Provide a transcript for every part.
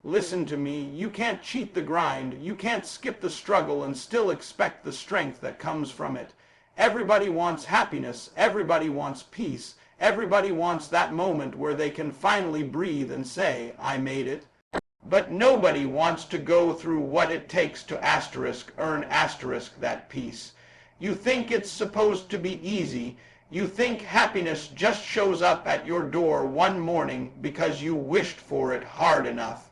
Listen to me, you can't cheat the grind, you can't skip the struggle and still expect the strength that comes from it. Everybody wants happiness, everybody wants peace, everybody wants that moment where they can finally breathe and say, I made it. But nobody wants to go through what it takes to earn that peace. You think it's supposed to be easy. You think happiness just shows up at your door one morning because you wished for it hard enough.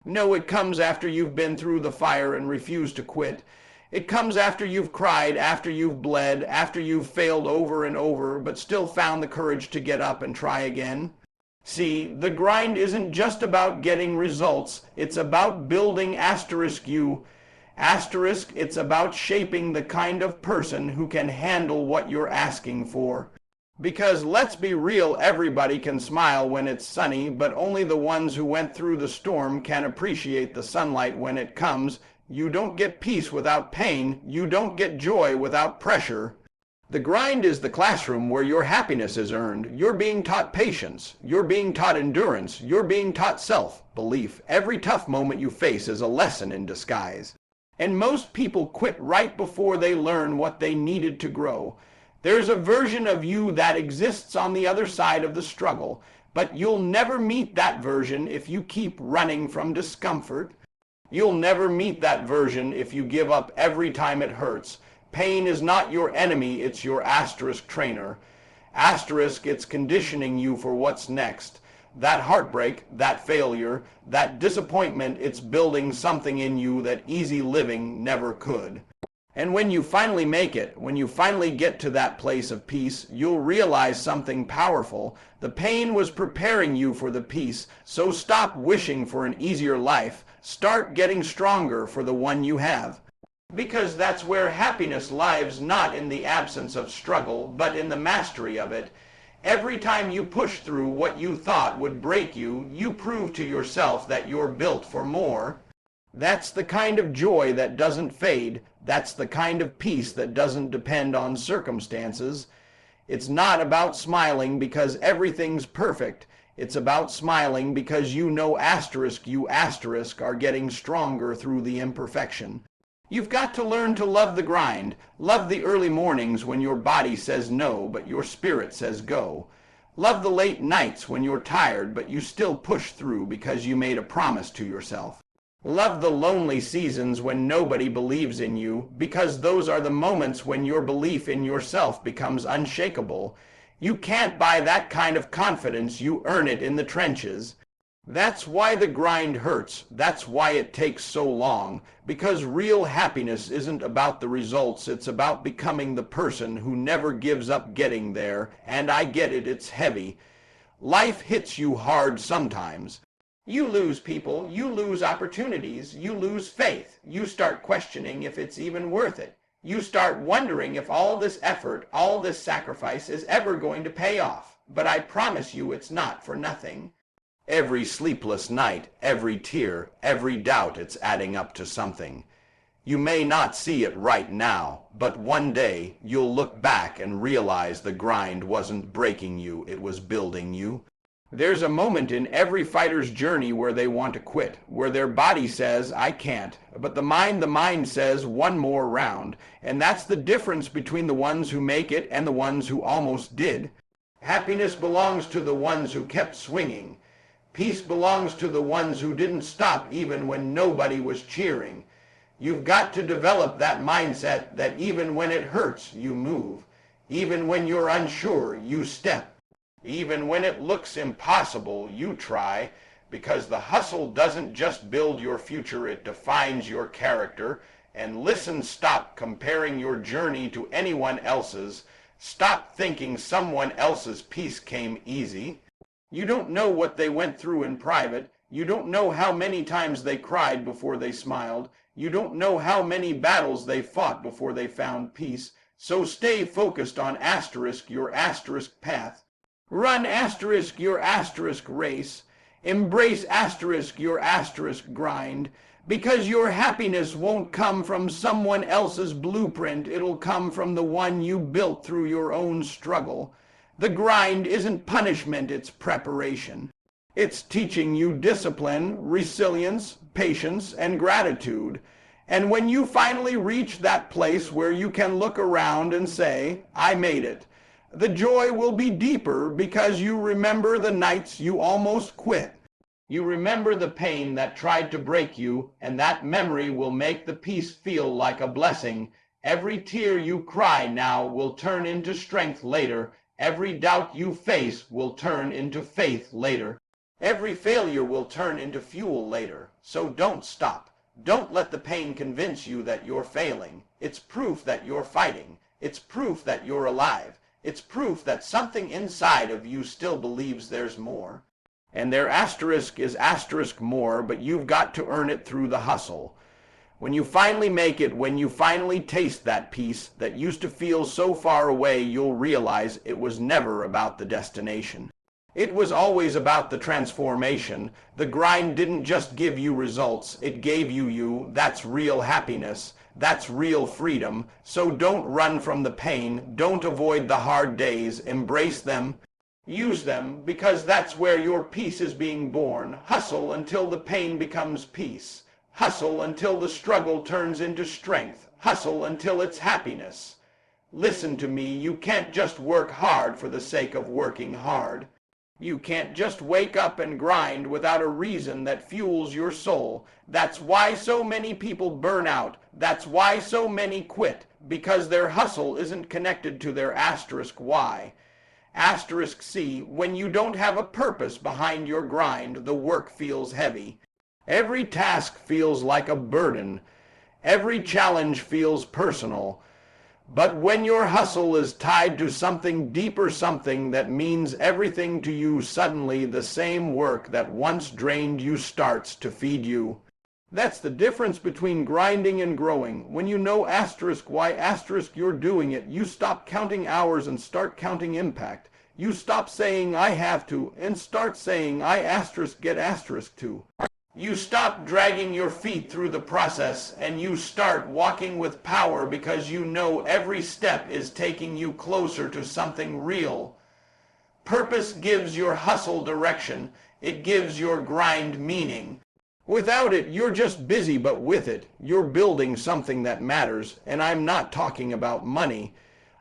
No, it comes after you've been through the fire and refused to quit. It comes after you've cried, after you've bled, after you've failed over and over, but still found the courage to get up and try again. See, the grind isn't just about getting results. It's about building you. It's about shaping the kind of person who can handle what you're asking for. Because let's be real, everybody can smile when it's sunny, but only the ones who went through the storm can appreciate the sunlight when it comes. You don't get peace without pain. You don't get joy without pressure. The grind is the classroom where your happiness is earned. You're being taught patience. You're being taught endurance. You're being taught self-belief. Every tough moment you face is a lesson in disguise. And most people quit right before they learn what they needed to grow. There's a version of you that exists on the other side of the struggle, but you'll never meet that version if you keep running from discomfort. You'll never meet that version if you give up every time it hurts. Pain is not your enemy, it's your trainer. It's conditioning you for what's next. That heartbreak, that failure, that disappointment, it's building something in you that easy living never could. And when you finally make it, when you finally get to that place of peace, you'll realize something powerful. The pain was preparing you for the peace, so stop wishing for an easier life. Start getting stronger for the one you have. Because that's where happiness lies, not in the absence of struggle, but in the mastery of it. Every time you push through what you thought would break you, you prove to yourself that you're built for more. That's the kind of joy that doesn't fade. That's the kind of peace that doesn't depend on circumstances. It's not about smiling because everything's perfect. It's about smiling because you know you are getting stronger through the imperfection. You've got to learn to love the grind. Love the early mornings when your body says no, but your spirit says go. Love the late nights when you're tired, but you still push through because you made a promise to yourself. Love the lonely seasons when nobody believes in you, because those are the moments when your belief in yourself becomes unshakable. You can't buy that kind of confidence. You earn it in the trenches. That's why the grind hurts. That's why it takes so long. Because real happiness isn't about the results. It's about becoming the person who never gives up getting there. And I get it, it's heavy. Life hits you hard sometimes. You lose people, you lose opportunities, you lose faith. You start questioning if it's even worth it. You start wondering if all this effort, all this sacrifice is ever going to pay off. But I promise you it's not for nothing. Every sleepless night, every tear, every doubt, it's adding up to something. You may not see it right now, but one day you'll look back and realize the grind wasn't breaking you, it was building you. There's a moment in every fighter's journey where they want to quit, where their body says, I can't, but the mind says one more round. And that's the difference between the ones who make it and the ones who almost did. Happiness belongs to the ones who kept swinging. Peace belongs to the ones who didn't stop even when nobody was cheering. You've got to develop that mindset that even when it hurts, you move. Even when you're unsure, you step. Even when it looks impossible, you try. Because the hustle doesn't just build your future, it defines your character. And listen, stop comparing your journey to anyone else's. Stop thinking someone else's peace came easy. You don't know what they went through in private. You don't know how many times they cried before they smiled. You don't know how many battles they fought before they found peace. So stay focused on your path. Run your race. Embrace your grind. Because your happiness won't come from someone else's blueprint. It'll come from the one you built through your own struggle. The grind isn't punishment, it's preparation. It's teaching you discipline, resilience, patience, and gratitude. And when you finally reach that place where you can look around and say, I made it, the joy will be deeper because you remember the nights you almost quit. You remember the pain that tried to break you, and that memory will make the peace feel like a blessing. Every tear you cry now will turn into strength later. Every doubt you face will turn into faith later. Every failure will turn into fuel later. So don't stop. Don't let the pain convince you that you're failing. It's proof that you're fighting. It's proof that you're alive. It's proof that something inside of you still believes there's more. And their asterisk is asterisk more, but you've got to earn it through the hustle. When you finally make it, when you finally taste that peace that used to feel so far away, you'll realize it was never about the destination. It was always about the transformation. The grind didn't just give you results, it gave you you. That's real happiness. That's real freedom. So don't run from the pain. Don't avoid the hard days. Embrace them. Use them, because that's where your peace is being born. Hustle until the pain becomes peace. Hustle until the struggle turns into strength. Hustle until it's happiness. Listen to me, you can't just work hard for the sake of working hard. You can't just wake up and grind without a reason that fuels your soul. That's why so many people burn out. That's why so many quit, because their hustle isn't connected to their asterisk Y. Asterisk C, when you don't have a purpose behind your grind, the work feels heavy. Every task feels like a burden. Every challenge feels personal. But when your hustle is tied to something deeper, something that means everything to you, suddenly the same work that once drained you starts to feed you. That's the difference between grinding and growing. When you know asterisk why asterisk you're doing it, you stop counting hours and start counting impact. You stop saying I have to and start saying I asterisk get asterisk to. You stop dragging your feet through the process and you start walking with power because you know every step is taking you closer to something real. Purpose gives your hustle direction. It gives your grind meaning. Without it, you're just busy, but with it, you're building something that matters. And I'm not talking about money.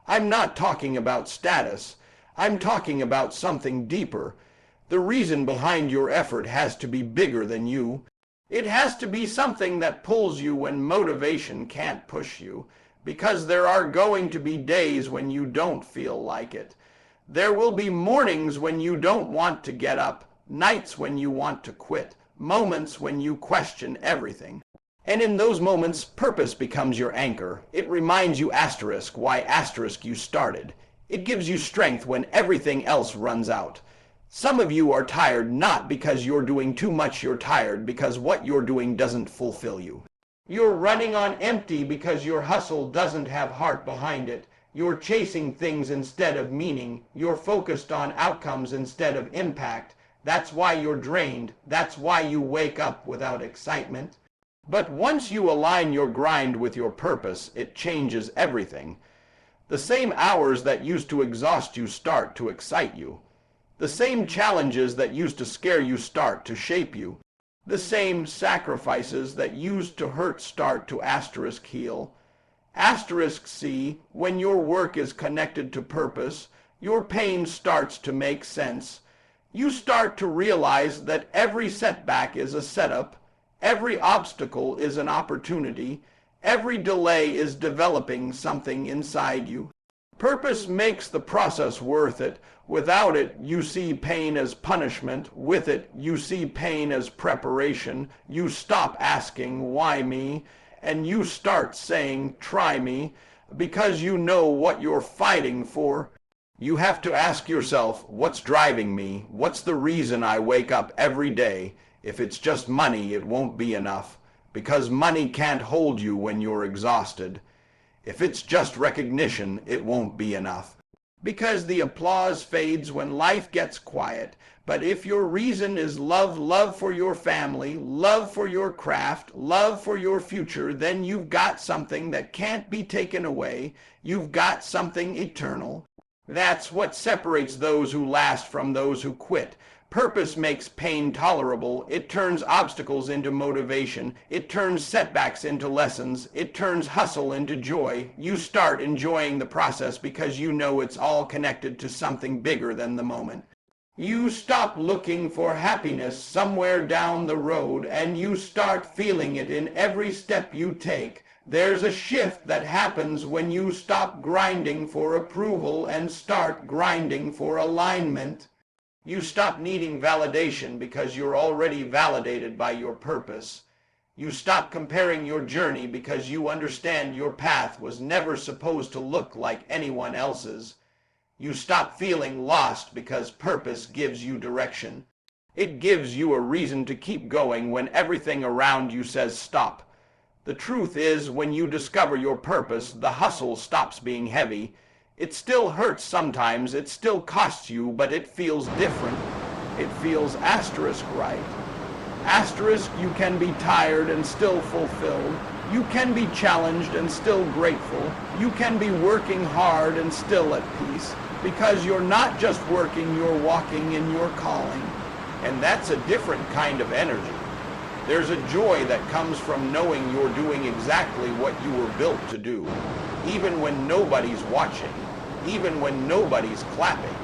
I'm not talking about status. I'm talking about something deeper. The reason behind your effort has to be bigger than you. It has to be something that pulls you when motivation can't push you, because there are going to be days when you don't feel like it. There will be mornings when you don't want to get up, nights when you want to quit, moments when you question everything. And in those moments, purpose becomes your anchor. It reminds you asterisk why asterisk you started. It gives you strength when everything else runs out. Some of you are tired not because you're doing too much, you're tired because what you're doing doesn't fulfill you. You're running on empty because your hustle doesn't have heart behind it. You're chasing things instead of meaning. You're focused on outcomes instead of impact. That's why you're drained. That's why you wake up without excitement. But once you align your grind with your purpose, it changes everything. The same hours that used to exhaust you start to excite you. The same challenges that used to scare you start to shape you. The same sacrifices that used to hurt start to asterisk heal. Asterisk C, when your work is connected to purpose, your pain starts to make sense. You start to realize that every setback is a setup, every obstacle is an opportunity, every delay is developing something inside you. Purpose makes the process worth it. Without it, you see pain as punishment. With it, you see pain as preparation. You stop asking, why me? And you start saying, try me, because you know what you're fighting for. You have to ask yourself, what's driving me? What's the reason I wake up every day? If it's just money, it won't be enough, because money can't hold you when you're exhausted. If it's just recognition, it won't be enough, because the applause fades when life gets quiet. But if your reason is love, love for your family, love for your craft, love for your future, then you've got something that can't be taken away. You've got something eternal. That's what separates those who last from those who quit. Purpose makes pain tolerable. It turns obstacles into motivation. It turns setbacks into lessons. It turns hustle into joy. You start enjoying the process because you know it's all connected to something bigger than the moment. You stop looking for happiness somewhere down the road and you start feeling it in every step you take. There's a shift that happens when you stop grinding for approval and start grinding for alignment. You stop needing validation because you're already validated by your purpose. You stop comparing your journey because you understand your path was never supposed to look like anyone else's. You stop feeling lost because purpose gives you direction. It gives you a reason to keep going when everything around you says stop. The truth is, when you discover your purpose, the hustle stops being heavy. It still hurts sometimes, it still costs you, but it feels different. It feels asterisk right. Asterisk, you can be tired and still fulfilled. You can be challenged and still grateful. You can be working hard and still at peace. Because you're not just working, you're walking in your calling. And that's a different kind of energy. There's a joy that comes from knowing you're doing exactly what you were built to do, even when nobody's watching, even when nobody's clapping.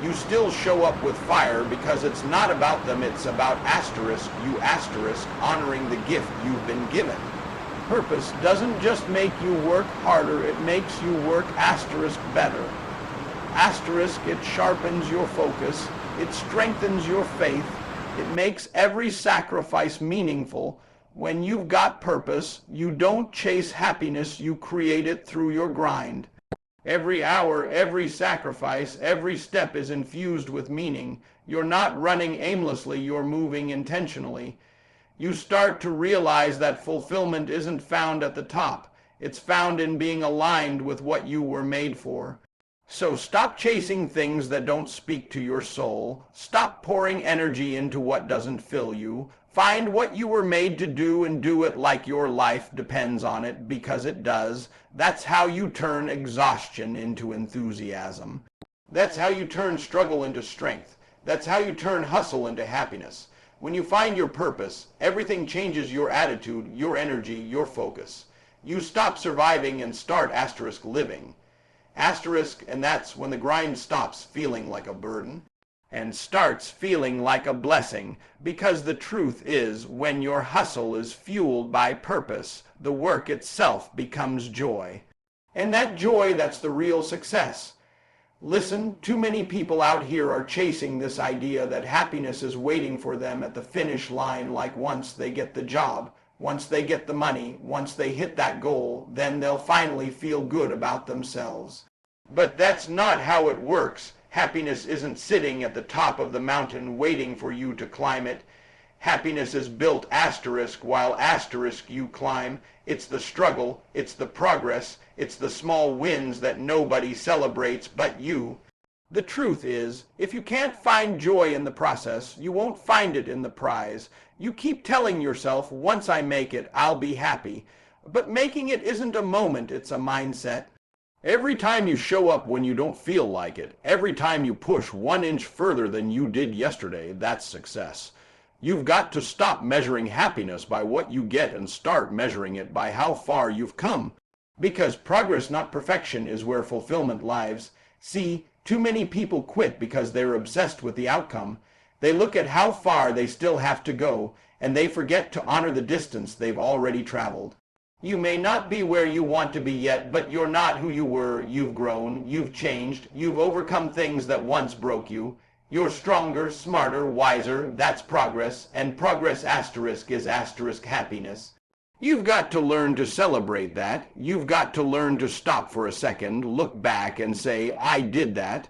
You still show up with fire because it's not about them, it's about asterisk, you asterisk, honoring the gift you've been given. Purpose doesn't just make you work harder, it makes you work asterisk better. Asterisk, it sharpens your focus, it strengthens your faith, it makes every sacrifice meaningful. When you've got purpose, you don't chase happiness, you create it through your grind. Every hour, every sacrifice, every step is infused with meaning. You're not running aimlessly, you're moving intentionally. You start to realize that fulfillment isn't found at the top. It's found in being aligned with what you were made for. So stop chasing things that don't speak to your soul. Stop pouring energy into what doesn't fill you. Find what you were made to do and do it like your life depends on it, because it does. That's how you turn exhaustion into enthusiasm. That's how you turn struggle into strength. That's how you turn hustle into happiness. When you find your purpose, everything changes: your attitude, your energy, your focus. You stop surviving and start asterisk living. Asterisk, and that's when the grind stops feeling like a burden and starts feeling like a blessing, because the truth is, when your hustle is fueled by purpose, the work itself becomes joy. And that joy, that's the real success. Listen, too many people out here are chasing this idea that happiness is waiting for them at the finish line, like once they get the job, once they get the money, once they hit that goal, then they'll finally feel good about themselves. But that's not how it works. Happiness isn't sitting at the top of the mountain waiting for you to climb it. Happiness is built asterisk while asterisk you climb. It's the struggle, it's the progress, it's the small wins that nobody celebrates but you. The truth is, if you can't find joy in the process, you won't find it in the prize. You keep telling yourself, once I make it, I'll be happy. But making it isn't a moment, it's a mindset. Every time you show up when you don't feel like it, every time you push 1 inch further than you did yesterday, that's success. You've got to stop measuring happiness by what you get and start measuring it by how far you've come. Because progress, not perfection, is where fulfillment lies. See, too many people quit because they're obsessed with the outcome. They look at how far they still have to go, and they forget to honor the distance they've already traveled. You may not be where you want to be yet, but you're not who you were. You've grown, you've changed, you've overcome things that once broke you. You're stronger, smarter, wiser. That's progress, and progress asterisk is asterisk happiness. You've got to learn to celebrate that. You've got to learn to stop for a second, look back and say, I did that.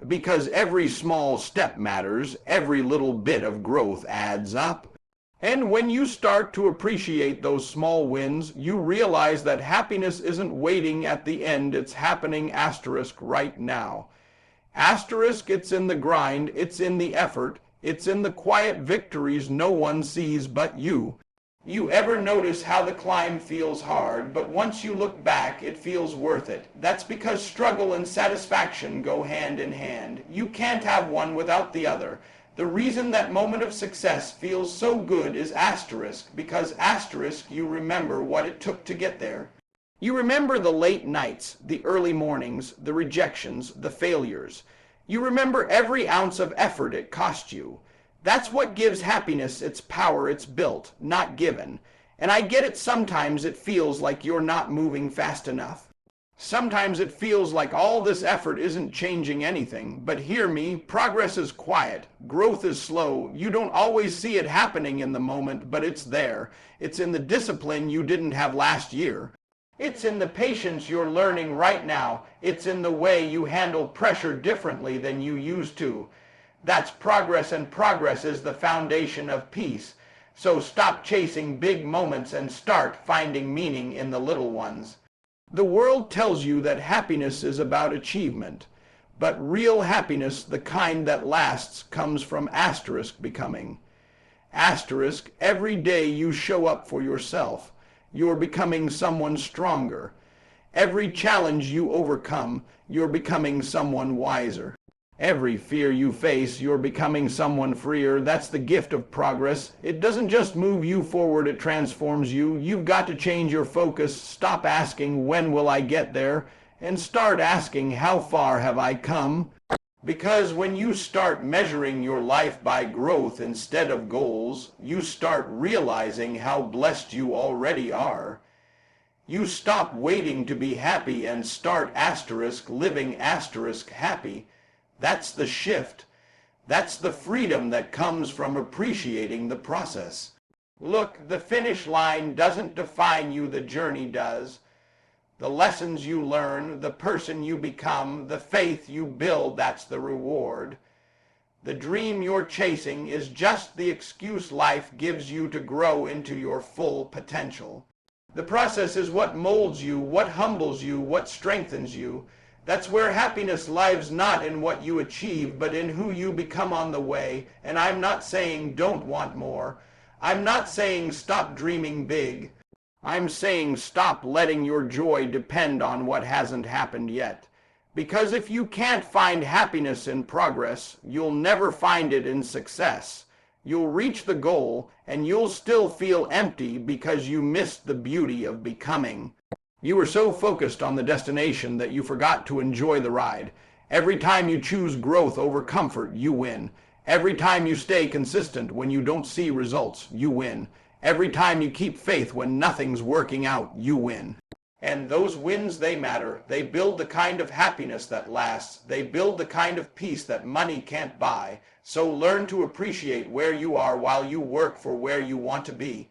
Because every small step matters, every little bit of growth adds up. And when you start to appreciate those small wins, you realize that happiness isn't waiting at the end, it's happening asterisk right now. Asterisk, it's in the grind, it's in the effort, it's in the quiet victories no one sees but you. You ever notice how the climb feels hard, but once you look back, it feels worth it? That's because struggle and satisfaction go hand in hand. You can't have one without the other. The reason that moment of success feels so good is because you remember what it took to get there. You remember the late nights, the early mornings, the rejections, the failures. You remember every ounce of effort it cost you. That's what gives happiness its power. It's built, not given. And I get it, sometimes it feels like you're not moving fast enough. Sometimes it feels like all this effort isn't changing anything. But hear me, progress is quiet. Growth is slow. You don't always see it happening in the moment, but it's there. It's in the discipline you didn't have last year. It's in the patience you're learning right now. It's in the way you handle pressure differently than you used to. That's progress, and progress is the foundation of peace. So stop chasing big moments and start finding meaning in the little ones. The world tells you that happiness is about achievement, but real happiness, the kind that lasts, comes from becoming. Every day you show up for yourself. You're becoming someone stronger. Every challenge you overcome, you're becoming someone wiser. Every fear you face, you're becoming someone freer. That's the gift of progress. It doesn't just move you forward, it transforms you. You've got to change your focus. Stop asking, when will I get there? And start asking, how far have I come? Because when you start measuring your life by growth instead of goals, you start realizing how blessed you already are. You stop waiting to be happy and start living happy. That's the shift. That's the freedom that comes from appreciating the process. Look, the finish line doesn't define you, the journey does. The lessons you learn, the person you become, the faith you build, that's the reward. The dream you're chasing is just the excuse life gives you to grow into your full potential. The process is what molds you, what humbles you, what strengthens you. That's where happiness lies, not in what you achieve, but in who you become on the way. And I'm not saying don't want more. I'm not saying stop dreaming big. I'm saying stop letting your joy depend on what hasn't happened yet. Because if you can't find happiness in progress, you'll never find it in success. You'll reach the goal, and you'll still feel empty because you missed the beauty of becoming. You were so focused on the destination that you forgot to enjoy the ride. Every time you choose growth over comfort, you win. Every time you stay consistent when you don't see results, you win. Every time you keep faith when nothing's working out, you win. And those wins, they matter. They build the kind of happiness that lasts. They build the kind of peace that money can't buy. So learn to appreciate where you are while you work for where you want to be.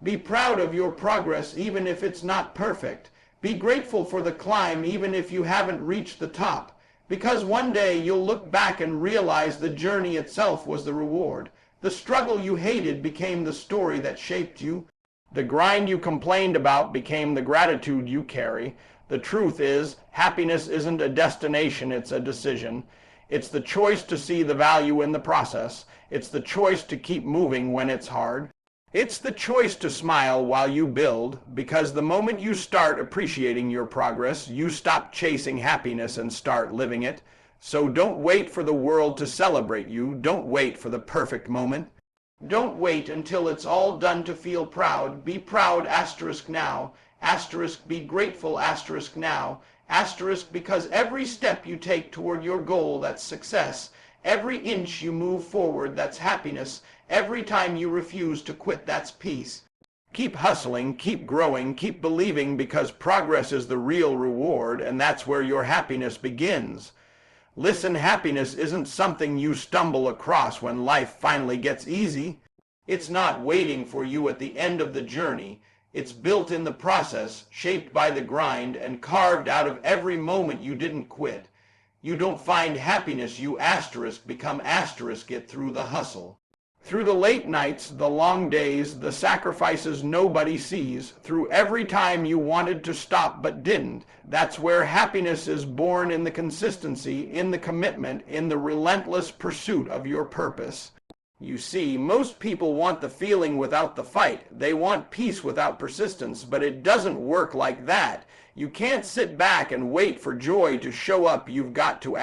Be proud of your progress even if it's not perfect. Be grateful for the climb even if you haven't reached the top. Because one day you'll look back and realize the journey itself was the reward. The struggle you hated became the story that shaped you. The grind you complained about became the gratitude you carry. The truth is, happiness isn't a destination, it's a decision. It's the choice to see the value in the process. It's the choice to keep moving when it's hard. It's the choice to smile while you build, because the moment you start appreciating your progress, you stop chasing happiness and start living it. So don't wait for the world to celebrate you. Don't wait for the perfect moment. Don't wait until it's all done to feel proud. Be proud now. Be grateful now. Because every step you take toward your goal, that's success. Every inch you move forward, that's happiness. Every time you refuse to quit, that's peace. Keep hustling, keep growing, keep believing, because progress is the real reward, and that's where your happiness begins. Listen, happiness isn't something you stumble across when life finally gets easy. It's not waiting for you at the end of the journey. It's built in the process, shaped by the grind, and carved out of every moment you didn't quit. You don't find happiness, you become it through the hustle. Through the late nights, the long days, the sacrifices nobody sees, through every time you wanted to stop but didn't. That's where happiness is born, in the consistency, in the commitment, in the relentless pursuit of your purpose. You see, most people want the feeling without the fight. They want peace without persistence, but it doesn't work like that. You can't sit back and wait for joy to show up. You've got to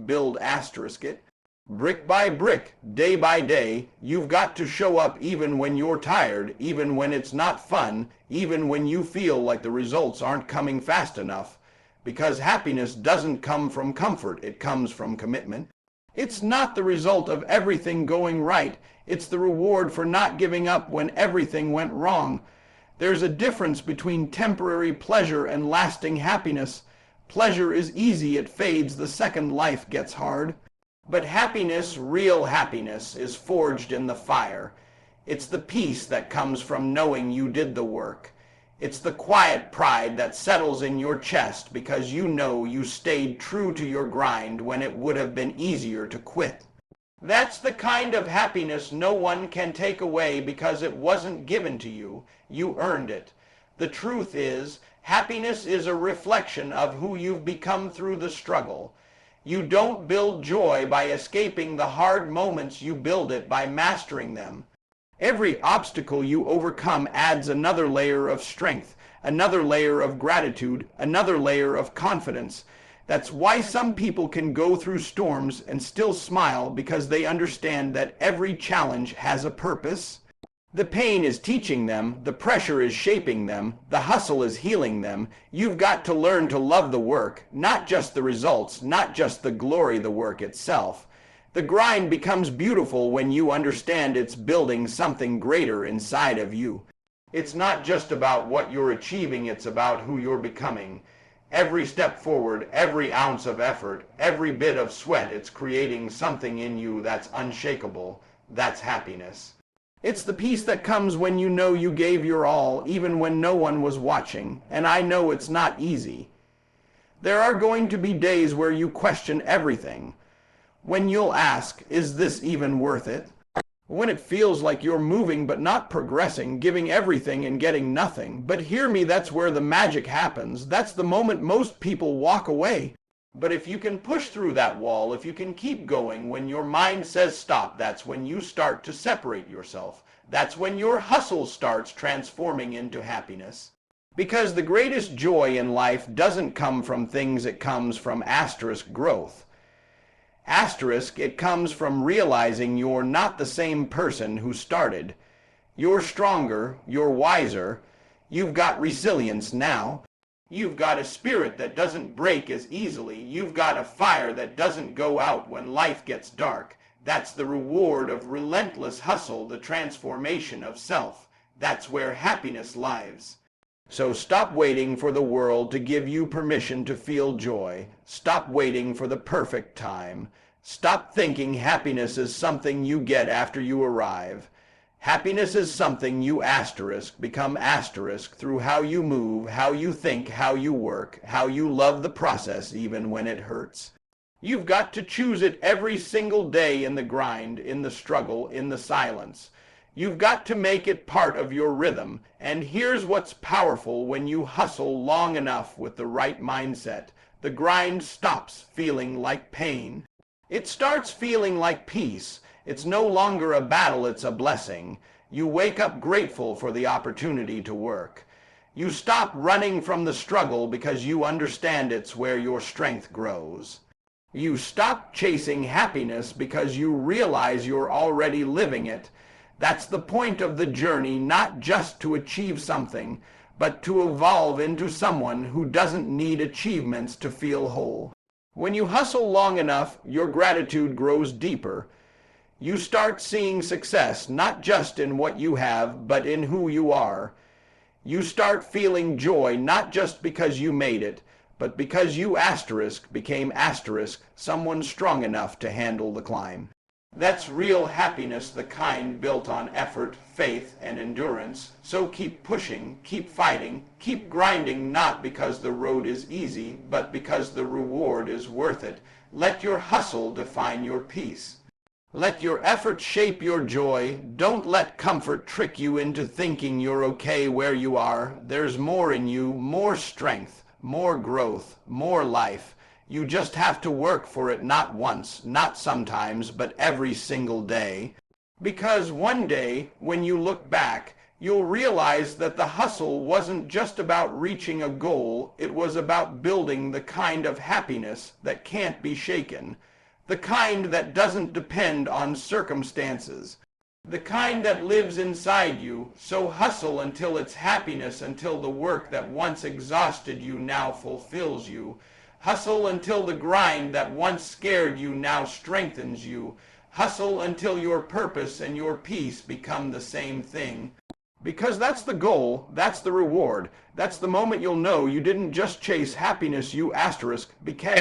build it. Brick by brick, day by day, you've got to show up even when you're tired, even when it's not fun, even when you feel like the results aren't coming fast enough. Because happiness doesn't come from comfort, it comes from commitment. It's not the result of everything going right, it's the reward for not giving up when everything went wrong. There's a difference between temporary pleasure and lasting happiness. Pleasure is easy, it fades the second life gets hard. But happiness, real happiness, is forged in the fire. It's the peace that comes from knowing you did the work. It's the quiet pride that settles in your chest because you know you stayed true to your grind when it would have been easier to quit. That's the kind of happiness no one can take away because it wasn't given to you. You earned it. The truth is, happiness is a reflection of who you've become through the struggle. You don't build joy by escaping the hard moments, you build it by mastering them. Every obstacle you overcome adds another layer of strength, another layer of gratitude, another layer of confidence. That's why some people can go through storms and still smile, because they understand that every challenge has a purpose. The pain is teaching them, the pressure is shaping them, the hustle is healing them. You've got to learn to love the work, not just the results, not just the glory, the work itself. The grind becomes beautiful when you understand it's building something greater inside of you. It's not just about what you're achieving, it's about who you're becoming. Every step forward, every ounce of effort, every bit of sweat, it's creating something in you that's unshakable. That's happiness. It's the peace that comes when you know you gave your all, even when no one was watching, and I know it's not easy. There are going to be days where you question everything. When you'll ask, is this even worth it? When it feels like you're moving but not progressing, giving everything and getting nothing. But hear me, that's where the magic happens. That's the moment most people walk away. But if you can push through that wall, if you can keep going, when your mind says stop, that's when you start to separate yourself. That's when your hustle starts transforming into happiness. Because the greatest joy in life doesn't come from things, it comes from asterisk growth. Asterisk, it comes from realizing you're not the same person who started. You're stronger, you're wiser, you've got resilience now. You've got a spirit that doesn't break as easily. You've got a fire that doesn't go out when life gets dark. That's the reward of relentless hustle, the transformation of self. That's where happiness lies. So stop waiting for the world to give you permission to feel joy. Stop waiting for the perfect time. Stop thinking happiness is something you get after you arrive. Happiness is something you become asterisk through how you move, how you think, how you work, how you love the process even when it hurts. You've got to choose it every single day, in the grind, in the struggle, in the silence. You've got to make it part of your rhythm. And here's what's powerful: when you hustle long enough with the right mindset, the grind stops feeling like pain. It starts feeling like peace. It's no longer a battle, it's a blessing. You wake up grateful for the opportunity to work. You stop running from the struggle because you understand it's where your strength grows. You stop chasing happiness because you realize you're already living it. That's the point of the journey, not just to achieve something, but to evolve into someone who doesn't need achievements to feel whole. When you hustle long enough, your gratitude grows deeper. You start seeing success not just in what you have, but in who you are. You start feeling joy not just because you made it, but because you became someone strong enough to handle the climb. That's real happiness, the kind built on effort, faith, and endurance. So keep pushing, keep fighting, keep grinding, not because the road is easy, but because the reward is worth it. Let your hustle define your peace. Let your effort shape your joy. Don't let comfort trick you into thinking you're okay where you are. There's more in you, more strength, more growth, more life. You just have to work for it, not once, not sometimes, but every single day. Because one day, when you look back, you'll realize that the hustle wasn't just about reaching a goal, it was about building the kind of happiness that can't be shaken. the kind that doesn't depend on circumstances, the kind that lives inside you. So hustle until it's happiness, until the work that once exhausted you now fulfills you. Hustle until the grind that once scared you now strengthens you. Hustle until your purpose and your peace become the same thing. Because that's the goal, that's the reward, that's the moment you'll know you didn't just chase happiness, you became